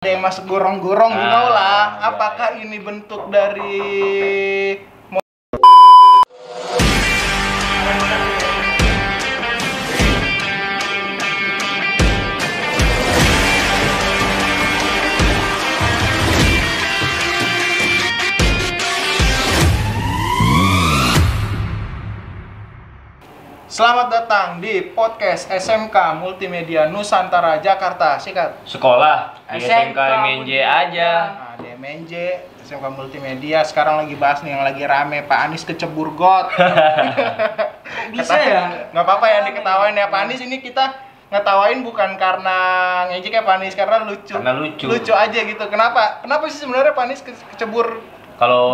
yang masuk gorong-gorong, you know lah. Apakah ini bentuk dari Selamat datang di podcast SMK Multimedia Nusantara Jakarta. Sikat. Sekolah di SMK MNJ aja. Nah, di MNJ SMK Multimedia sekarang lagi bahas nih yang lagi rame, Pak Anies kecebur got. Bisa ya? Nggak apa-apa ya diketawain ya Pak Anies, ini kita ngetawain bukan karena ngejek ya Pak Anies, karena lucu. Karena lucu. Lucu aja gitu. Kenapa sih sebenarnya Pak Anies kecebur? Kalau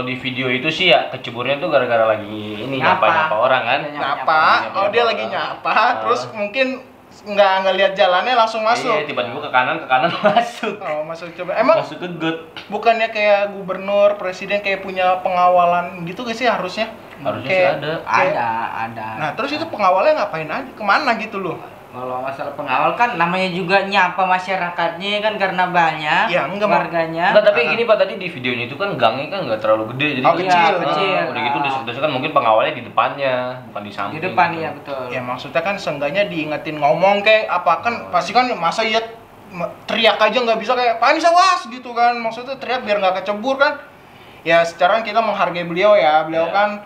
di video itu sih ya keceburnya tuh gara-gara lagi ini nyapa orang kan. Nyapa. Oh, dia lagi nyapa, terus mungkin nggak lihat jalannya langsung masuk. Iya, tiba-tiba ke kanan masuk. Oh, masuk coba. Emang masuk ke got. Bukannya kayak gubernur, presiden kayak punya pengawalan gitu gak sih harusnya? Harusnya kayak, sih ada. Ada. Nah, terus itu pengawalnya ngapain aja? Kemana gitu loh? Kalau masalah pengawal kan namanya juga nyapa masyarakatnya kan karena banyak ya, warganya. Enggak, tapi gini Pak, tadi di videonya itu kan gangnya kan nggak terlalu gede, jadi kecil. Udah gitu desek-desek kan mungkin pengawalnya di depannya, bukan di samping. Di depan gitu. ya betul. Ya maksudnya kan seenggaknya diingetin ngomong kayak apa kan pasti kan masa ya teriak aja nggak bisa kayak Pak Anies awas gitu kan, maksudnya teriak biar nggak kecebur kan. Ya secara kita menghargai beliau ya, beliau kan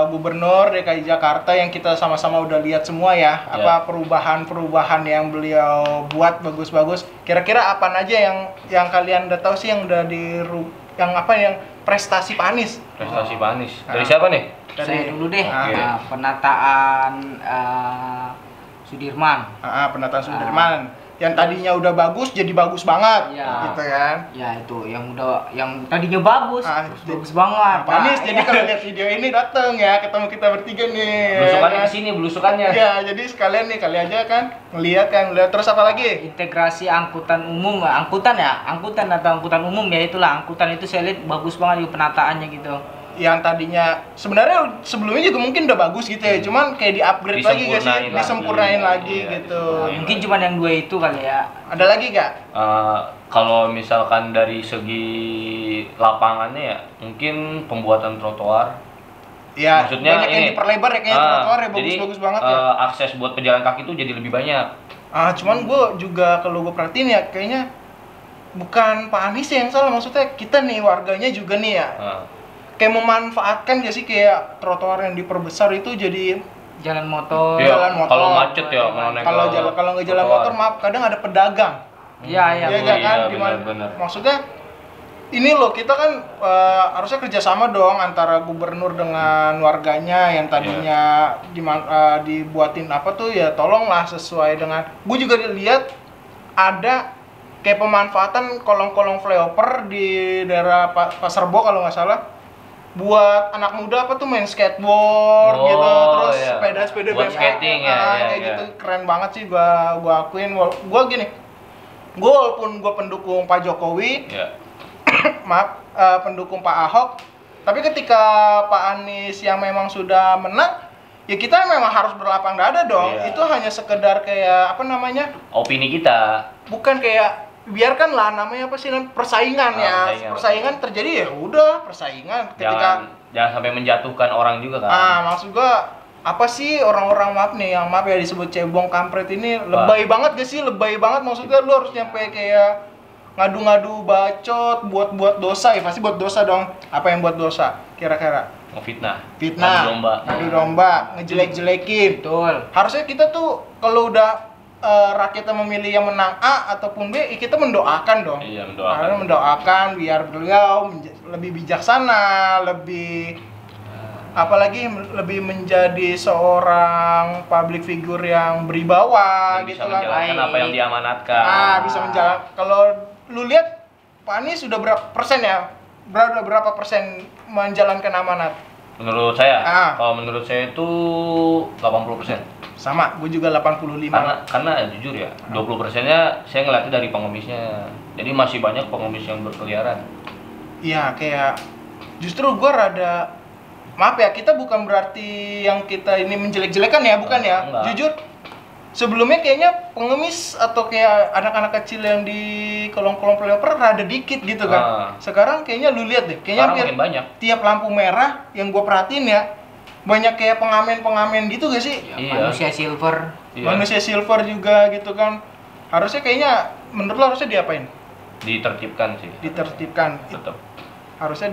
Gubernur DKI Jakarta yang kita sama-sama udah lihat semua ya, apa perubahan-perubahan yang beliau buat bagus-bagus. Kira-kira apa aja yang kalian udah tahu sih yang udah yang prestasi Pak Anies? Prestasi Pak Anies. Dari siapa nih? Saya dulu deh. Okay. Penataan Sudirman. Penataan Sudirman. Yang tadinya udah bagus jadi bagus banget, gitu kan? Ya itu yang tadinya bagus, bagus banget. Pak Anies jadi kalau lihat video ini dateng ya, ketemu kita bertiga nih. Belusukannya kesini, belusukannya. Ya, jadi sekalian nih kali aja kan ngeliat terus apa lagi? Integrasi angkutan umum, angkutan atau angkutan umum ya, itulah angkutan itu saya lihat bagus banget juga penataannya gitu. Yang tadinya sebenarnya sebelumnya juga mungkin udah bagus gitu ya, cuman kayak di-upgrade lagi guys sih, disempurnain lagi gitu. Mungkin cuma yang dua itu kali ya. Ada lagi gak? Kalau misalkan dari segi lapangannya ya, mungkin pembuatan trotoar. Ya, maksudnya banyak yang diperlebar ya kayaknya trotoar ya, bagus-bagus banget ya. Akses buat pejalan kaki itu jadi lebih banyak. Cuman gue juga kalau gue perhatiin ya kayaknya bukan Pak Anies yang salah, maksudnya kita nih warganya juga nih ya. Kayak memanfaatkan gak sih kayak trotoar yang diperbesar itu jadi jalan motor. Kalau macet ya, kalau nggak jalan motor maaf kadang ada pedagang. Iya kan, benar. Maksudnya ini loh kita kan harusnya kerjasama dong antara gubernur dengan warganya yang tadinya dibuatin apa tuh ya, tolonglah sesuai dengan. Gue juga lihat ada kayak pemanfaatan kolong-kolong flyover di daerah Pasar Bo kalau nggak salah, buat anak muda apa tuh main skateboard gitu, terus sepeda buat skating kayak gitu. Keren banget sih, gua akuin. Gua gini, walaupun gua pendukung Pak Jokowi, maaf, pendukung Pak Ahok, tapi ketika Pak Anies yang memang sudah menang, ya kita memang harus berlapang dada dong. Itu hanya sekedar kayak apa namanya, opini kita, bukan kayak biarkanlah namanya apa sih, persaingan persaingan terjadi, ya udah persaingan ketika jangan sampai menjatuhkan orang juga kan. Maksud gua apa sih orang-orang maaf ya disebut cebong kampret ini lebay banget gak sih, lebay banget. Maksudnya lu harus nyampe kayak ngadu-ngadu bacot buat dosa ya, pasti buat dosa dong. Apa yang buat dosa kira-kira? Fitnah, ngadu domba, ngejelek-jelekin. Betul. Harusnya kita tuh kalau udah rakyatnya memilih yang menang A ataupun B, kita mendoakan dong. Iya, mendoakan biar beliau lebih bijaksana, lebih apalagi lebih menjadi seorang public figure yang beribawa gitu lah. Bisa menjalankan apa yang diamanatkan. Bisa menjalankan. Kalau lu lihat Pak Anies sudah berapa persen ya? Berapa persen menjalankan amanat? Menurut saya, kalau menurut saya itu 80%. Sama, gue juga 85. Karena jujur ya, 20%-nya saya ngeliatnya dari pengemisnya. Jadi masih banyak pengemis yang berkeliaran. Iya, kayak justru gue rada, maaf ya, kita bukan berarti yang kita ini menjelek-jelekan ya, bukan ya. Enggak. Jujur, sebelumnya kayaknya pengemis atau kayak anak-anak kecil yang di kolong-kolong flyover rada dikit gitu kan. Sekarang kayaknya lu lihat deh, kayaknya Sekarang makin banyak. tiap lampu merah yang gua perhatiin ya, banyak kayak pengamen-pengamen gitu gak sih? Ya, Iya. manusia silver. Iya. Manusia silver juga gitu kan. Harusnya kayaknya menurut lo harusnya diapain? Ditertibkan sih. Ditertibkan. Tetap. Harusnya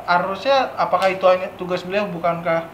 harusnya apakah itu hanya tugas beliau, bukankah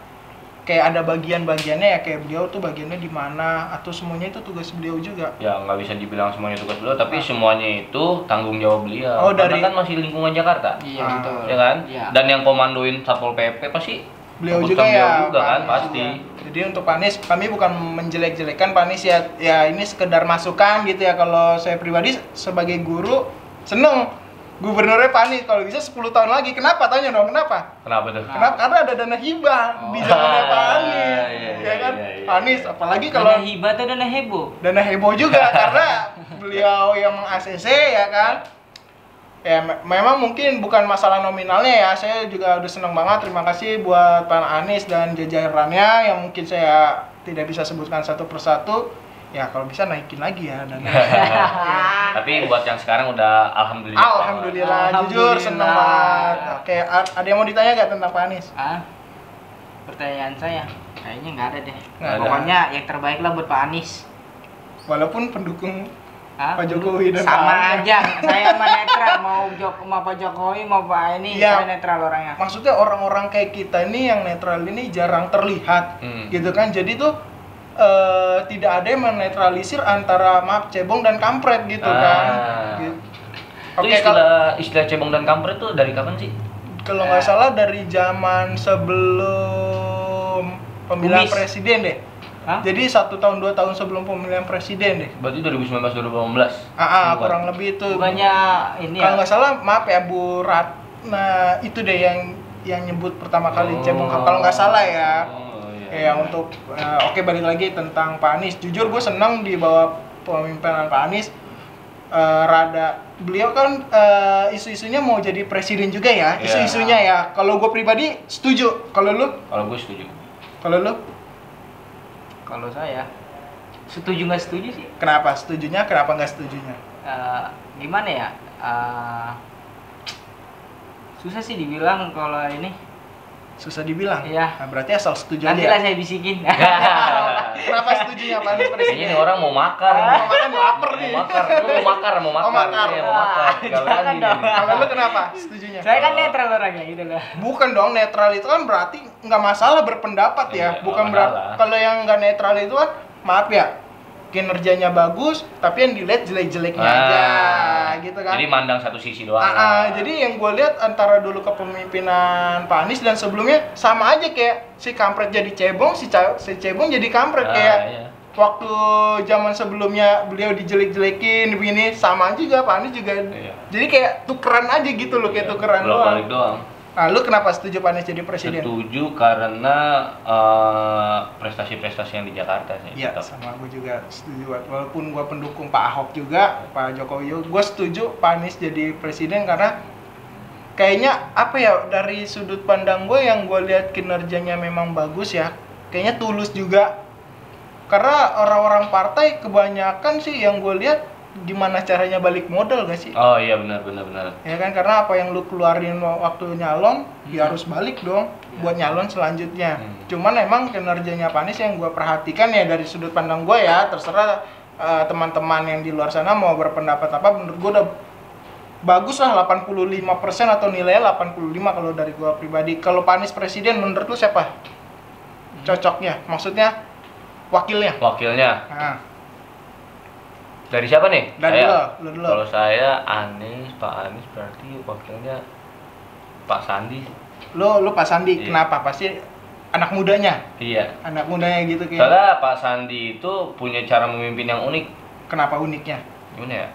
kayak ada bagian-bagiannya ya, kayak beliau tuh bagiannya di mana, atau semuanya itu tugas beliau juga? Ya nggak bisa dibilang semuanya tugas beliau, tapi semuanya itu tanggung jawab beliau. Oh, Karena kan masih lingkungan Jakarta. Iya, betul. Ya kan? Iya. Dan yang komandoin Satpol PP pasti Beliau fokus juga ke beliau ya, juga Pak kan Anies pasti. juga. Jadi untuk Pak Anies, kami bukan menjelek-jelekan Pak Anies ya. Ya ini sekedar masukan gitu ya. Kalau saya pribadi sebagai guru seneng gubernurnya Pak Anies kalau bisa 10 tahun lagi. Kenapa? Tanya dong, kenapa? Kenapa tuh? Kenapa? Karena ada dana hibah di zamannya Pak Anies. Iya, Ya kan? iya. Pak Anies, apalagi Dana kalau hibah atau dana heboh? dana heboh juga karena beliau yang meng-ACC ya kan. Ya memang mungkin bukan masalah nominalnya ya. Saya juga udah seneng banget. Terima kasih buat Pak Anies dan jajarannya yang mungkin saya tidak bisa sebutkan satu persatu. Ya kalau bisa naikin lagi ya dana. Tapi buat yang sekarang udah alhamdulillah. Alhamdulillah, jujur seneng banget. Oke, ada yang mau ditanya gak tentang Pak Anies? Pertanyaan saya kayaknya nggak ada deh. Nggak ada. Pokoknya yang terbaik lah buat Pak Anies. Walaupun pendukung Hah? Pak Jokowi dan sama Pak Anies. aja. Saya mah netral, mau Pak Jokowi mau Pak ini, Iya. saya netral orangnya. Maksudnya orang-orang kayak kita ini yang netral ini jarang terlihat, gitu kan? Jadi tuh tidak ada yang menetralisir antara maaf cebong dan kampret gitu kan. Gitu. Itu istilah cebong dan kampret tuh dari kapan sih? Kalau nggak salah dari zaman sebelum pemilihan Kumis. presiden deh. Hah? Jadi 1 tahun 2 tahun sebelum pemilihan presiden deh. Berarti 2019 2018. Kurang lebih itu. Bukannya ini Kalau ya? nggak salah maaf ya Bu Ratna itu deh yang nyebut pertama kali cebong kalau nggak salah ya. Ya untuk oke, balik lagi tentang Pak Anies. Jujur gue senang di bawah pemimpinan Pak Anies. Beliau kan isu-isunya mau jadi presiden juga ya, isu-isunya ya. Kalau gue pribadi setuju. Kalau lu? Kalau gue setuju. Kalau lu? Kalau saya setuju nggak setuju sih? Kenapa setujunya? Kenapa nggak setujunya? Gimana ya? Susah sih dibilang kalau ini. Susah dibilang. Iya. Nah, berarti asal setuju Nanti lah aja. saya bisikin. Kenapa setujunya Pak Anies Kayaknya presiden? ini orang mau makan. Mau makan lapar nih. Mau makar. Iya, mau makar. Gak Jangan lagi. dong. Kalau lu kenapa setujunya? Saya kan netral orangnya gitu lah. Bukan dong, netral itu kan berarti nggak masalah berpendapat ya. Iya, Bukan nggak berarti masalah. kalau yang nggak netral itu kan maaf ya, kinerjanya bagus tapi yang dilihat jelek-jeleknya aja gitu kan. Jadi mandang satu sisi doang. Jadi yang gue lihat antara dulu kepemimpinan Pak Anies dan sebelumnya sama aja, kayak si kampret jadi cebong, si cebong jadi kampret kayak Iya. waktu zaman sebelumnya beliau dijelek-jelekin begini, sama juga Pak Anies juga. Iya. Jadi kayak tukeran aja gitu loh, kayak tukeran doang. Balik doang. Nah, lu kenapa setuju Pak Anies jadi presiden? Setuju karena prestasi-prestasi yang di Jakarta sih. Iya, tetap. sama gue juga setuju. Walaupun gue pendukung Pak Ahok juga, Pak Jokowi juga, gue setuju Pak Anies jadi presiden karena kayaknya apa ya, dari sudut pandang gue yang gue lihat kinerjanya memang bagus ya. Kayaknya tulus juga. Karena orang-orang partai kebanyakan sih yang gue lihat gimana caranya balik modal gak sih? Oh iya, benar. Ya kan, karena apa yang lu keluarin waktu nyalon ya harus balik dong buat nyalon selanjutnya. Cuman emang kinerjanya Pak Anies yang gue perhatikan ya dari sudut pandang gue ya, terserah teman-teman yang di luar sana mau berpendapat apa, menurut gue udah bagus lah 85% atau nilainya 85 kalau dari gue pribadi. Kalau Pak Anies presiden menurut lu siapa cocoknya? Maksudnya wakilnya? Wakilnya Nah, dari siapa nih? dari Saya. lu dulu. Kalau saya Pak Anies berarti wakilnya Pak Sandi. Lu Pak Sandi, Iya. kenapa? Pasti anak mudanya. Iya. Anak mudanya gitu kayak. Soalnya Pak Sandi itu punya cara memimpin yang unik. Kenapa uniknya? Gimana ya?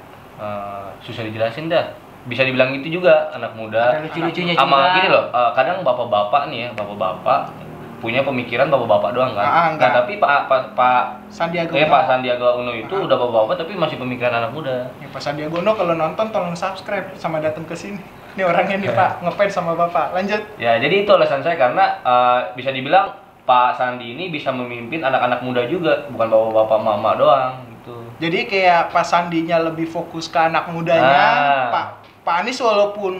Susah dijelasin dah. Bisa dibilang gitu juga, anak muda. Ada lucu-lucunya Sama juga. gini loh, kadang bapak-bapak nih ya, bapak-bapak punya pemikiran bapak-bapak doang kan. enggak. Nah, tapi Pak Sandiaga Pak Sandiaga Uno itu udah bapak-bapak tapi masih pemikiran anak muda. Ya, Pak Sandiaga Uno kalau nonton tolong subscribe sama datang ke sini. Ini orangnya nih Pak, ngefans sama Bapak. Lanjut. Ya, jadi itu alasan saya karena bisa dibilang Pak Sandi ini bisa memimpin anak-anak muda juga, bukan bapak-bapak mama doang gitu. Jadi kayak Pak Sandinya lebih fokus ke anak mudanya, Pak Anies walaupun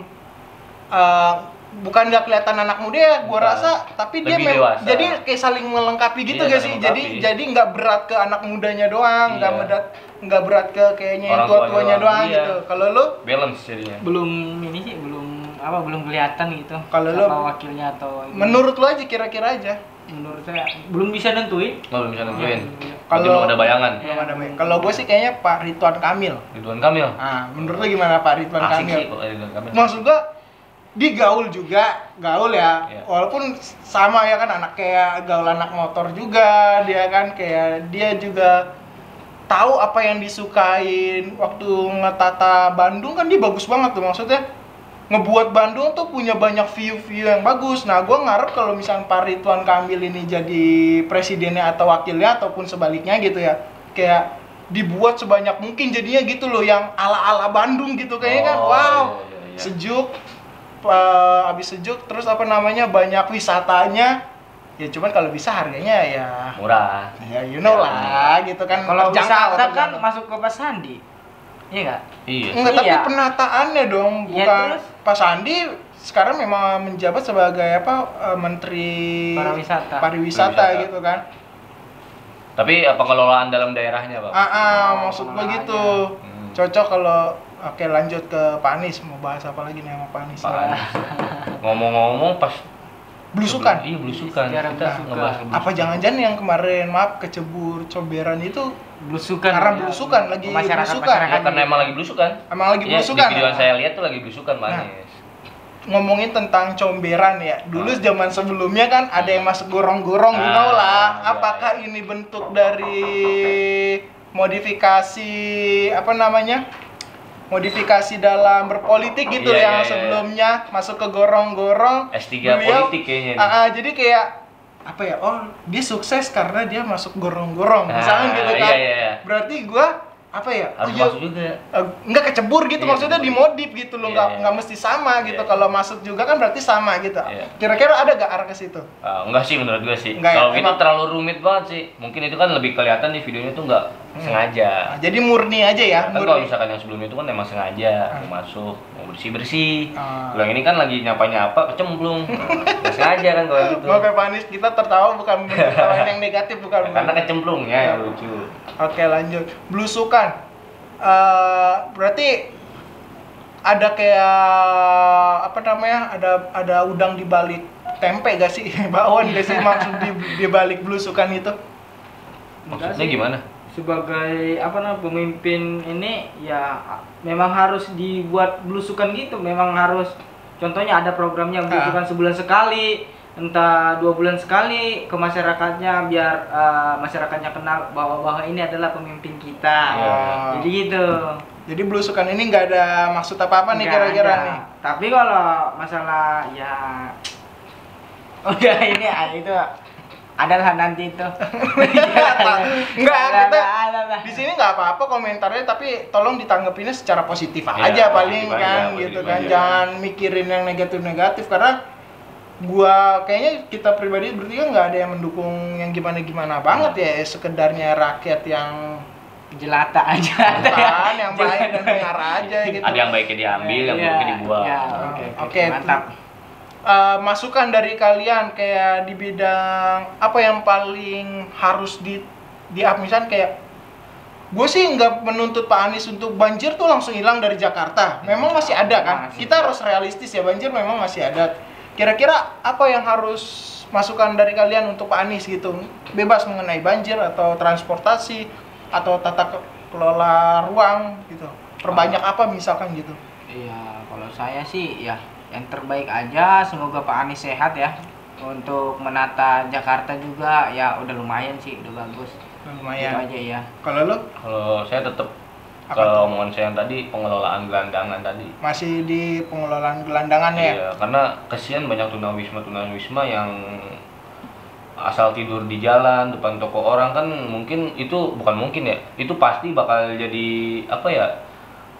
bukan nggak kelihatan anak muda ya, gua Bukan. rasa, tapi dia Lebih dewasa. jadi kayak saling melengkapi gitu Iya, gak saling sih? melengkapi. Jadi nggak berat ke anak mudanya doang, Iya. nggak berat ke kayaknya yang Orang tua-tuanya tuanya doang doang, iya. gitu. Kalau lu Balance jadinya. Belum ini sih, belum kelihatan gitu. Kalau siapa lo- wakilnya atau ini. menurut lu aja kira-kira aja. Menurut saya belum bisa nentuin. Nggak bisa nentuin. Kalau- Kalau belum ada bayangan. Belum ada baik. Kalau gue sih kayaknya Pak Ridwan Kamil. Ridwan Kamil. Ah, menurut lu gimana Pak Ridwan Asik Kamil? sih kalau Ridwan Kamil. Maksud gua dia gaul juga, gaul ya. Iya. Walaupun sama ya kan anak kayak gaul anak motor juga, dia kan kayak dia juga tahu apa yang disukain waktu ngetata Bandung kan dia bagus banget tuh maksudnya. Ngebuat Bandung tuh punya banyak view-view yang bagus. Nah, gua ngarep kalau misalnya Pak Ridwan Kamil ini jadi presidennya atau wakilnya ataupun sebaliknya gitu ya. Kayak dibuat sebanyak mungkin jadinya gitu loh yang ala-ala Bandung gitu kayaknya kan. Oh, Wow. iya. Sejuk, habis sejuk terus apa namanya banyak wisatanya ya, cuman kalau bisa harganya ya Murah. you know Ya, lah gitu kan. Kalau Terjangkau, wisata kan terjangkau. masuk ke Pak Sandi. Iya nggak? Iya. Enggak, tapi Iya. penataannya dong, Iya, bukan terus? Pak Sandi sekarang memang menjabat sebagai apa Menteri Pariwisata. Pariwisata gitu kan. Tapi pengelolaan dalam daerahnya, Pak. Maksud gua pengelolaannya. gitu. Cocok kalau oke lanjut ke Pak Anies, mau bahas apa lagi nih sama Pak Anies? Pak Anies. Ngomong-ngomong pas Belusukan. Iya, belusukan. Sejarah Kita belusukan. ngebahas belusukan. Apa jangan-jangan yang kemarin maaf kecebur coberan itu Belusukan. Karena ya. belusukan, lagi Masyarakat- belusukan. Ya, karena emang lagi belusukan. emang lagi Iya, belusukan? di video yang ya? saya lihat tuh lagi belusukan, Pak Nah. Anies. Ngomongin tentang comberan ya, dulu Ah. zaman sebelumnya kan ada yang masuk gorong-gorong, you know Ah, lah. iya, Apakah ini bentuk dari modifikasi apa namanya? Modifikasi dalam berpolitik gitu Iya, yang iya, iya. sebelumnya masuk ke gorong-gorong. S3 beliau- politik kayaknya nih. Jadi kayak apa ya? Oh, dia sukses karena dia masuk gorong-gorong. Misalnya Ah, gitu kan. iya, iya. Berarti gua apa ya? Harus iya, masuk juga. nggak kecebur gitu, Iya, maksudnya kecebur. dimodif gitu loh, Iya, nggak iya. nggak mesti sama gitu. Iya. Kalau masuk juga kan berarti sama gitu. Iya. Kira-kira ada gak arah ke situ? Enggak sih menurut gue sih. Enggak ya, Kalau gitu emang- terlalu rumit banget sih. Mungkin itu kan lebih kelihatan di videonya tuh nggak sengaja. Nah, jadi murni aja ya, Kan kalau murni. misalkan yang sebelumnya itu kan emang sengaja mau masuk, mau bersih-bersih. Ah. Kalau yang ini kan lagi nyapa-nyapa kecemplung. Nggak sengaja kan kalau gitu. Maaf ya Panis, kita tertawa bukan tertawa yang negatif, bukan. Karena kecemplungnya yang lucu. Oke lanjut, belusukan. Berarti ada kayak apa namanya? Ada udang di balik tempe gak sih? Bakwan gak sih maksud di balik belusukan itu? Enggak Maksudnya sih. gimana? Sebagai apa namanya pemimpin ini ya memang harus dibuat belusukan gitu, memang harus contohnya ada programnya belusukan sebulan sekali, entah 2 bulan sekali ke masyarakatnya biar masyarakatnya kenal bahwa ini adalah pemimpin kita. Iya. Jadi gitu. Jadi belusukan ini nggak ada maksud apa-apa nih Nggak kira-kira ada. nih? Tapi kalau masalah ya udah ini itu adalah nanti itu. Enggak, kita ada. di sini nggak apa-apa komentarnya, tapi tolong ditanggepinnya secara positif Iya, aja paling positif kan aja, gitu positif kan. aja. Jangan mikirin yang negatif-negatif karena gua kayaknya kita pribadi berarti kan nggak ada yang mendukung yang gimana-gimana banget ya, sekedarnya rakyat yang Jelata aja. bukan yang baik dan benar aja gitu. Ada yang baiknya diambil, yang Iya, buruknya dibuang. iya, Oke, oke, mantap. Masukan dari kalian kayak di bidang apa yang paling harus di up, misalnya kayak gue sih nggak menuntut Pak Anies untuk banjir tuh langsung hilang dari Jakarta, memang masih ada kan, Masih. kita harus realistis ya, banjir memang masih ada. Kira-kira apa yang harus masukan dari kalian untuk Pak Anies gitu, bebas mengenai banjir atau transportasi atau tata kelola ruang gitu, perbanyak apa misalkan gitu. Iya, kalau saya sih ya yang terbaik aja, semoga Pak Anies sehat ya. Untuk menata Jakarta juga ya udah lumayan sih, udah bagus. Lumayan. Itu aja ya. Kalau lu Kalau saya tetap Apa kalau tuh? omongan saya yang tadi pengelolaan gelandangan tadi. masih di pengelolaan gelandangan ya? Iya, karena kesian banyak tunawisma yang asal tidur di jalan depan toko orang kan, mungkin itu bukan mungkin ya, itu pasti bakal jadi apa ya,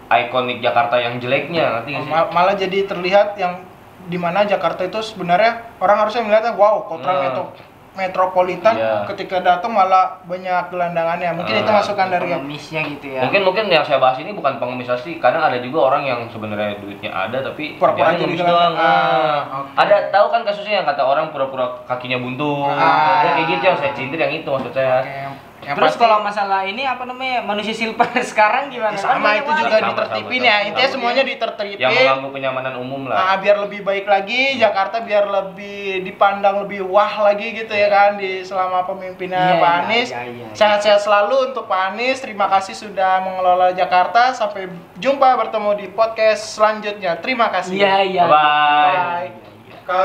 ikonik Jakarta yang jeleknya, ngerti nggak sih? Malah jadi terlihat yang dimana Jakarta itu sebenarnya orang harusnya melihatnya wow kotornya Nah. tuh metropolitan, Iya. ketika datang malah banyak gelandangannya. Mungkin itu masukan dari pengemisnya gitu ya. Mungkin yang saya bahas ini bukan pengemis asli. Kadang ada juga orang yang sebenarnya duitnya ada tapi Pura-pura kerjaannya jadi ngemis gelandang. doang. Oke. Ada tahu kan kasusnya yang kata orang pura-pura kakinya buntung. Ya kayak gitu yang saya cintir yang itu maksud saya. Oke. Yang Terus pasti- kalau masalah ini apa namanya manusia silver sekarang gimana? Ya, Kan sama banyak itu banget. juga Sama, ditertipin sama, ya. sama. Intinya semuanya Yang ditertipin. mengganggu kenyamanan umum lah. Nah, biar lebih baik lagi, Jakarta biar lebih dipandang lebih wah lagi gitu ya kan di selama pemimpinnya Iya, Pak iya, Anies. iya. Sehat-sehat selalu untuk Pak Anies. Terima kasih sudah mengelola Jakarta. Sampai jumpa bertemu di podcast selanjutnya. Terima kasih. Iya, iya. Bye. Bye. Ke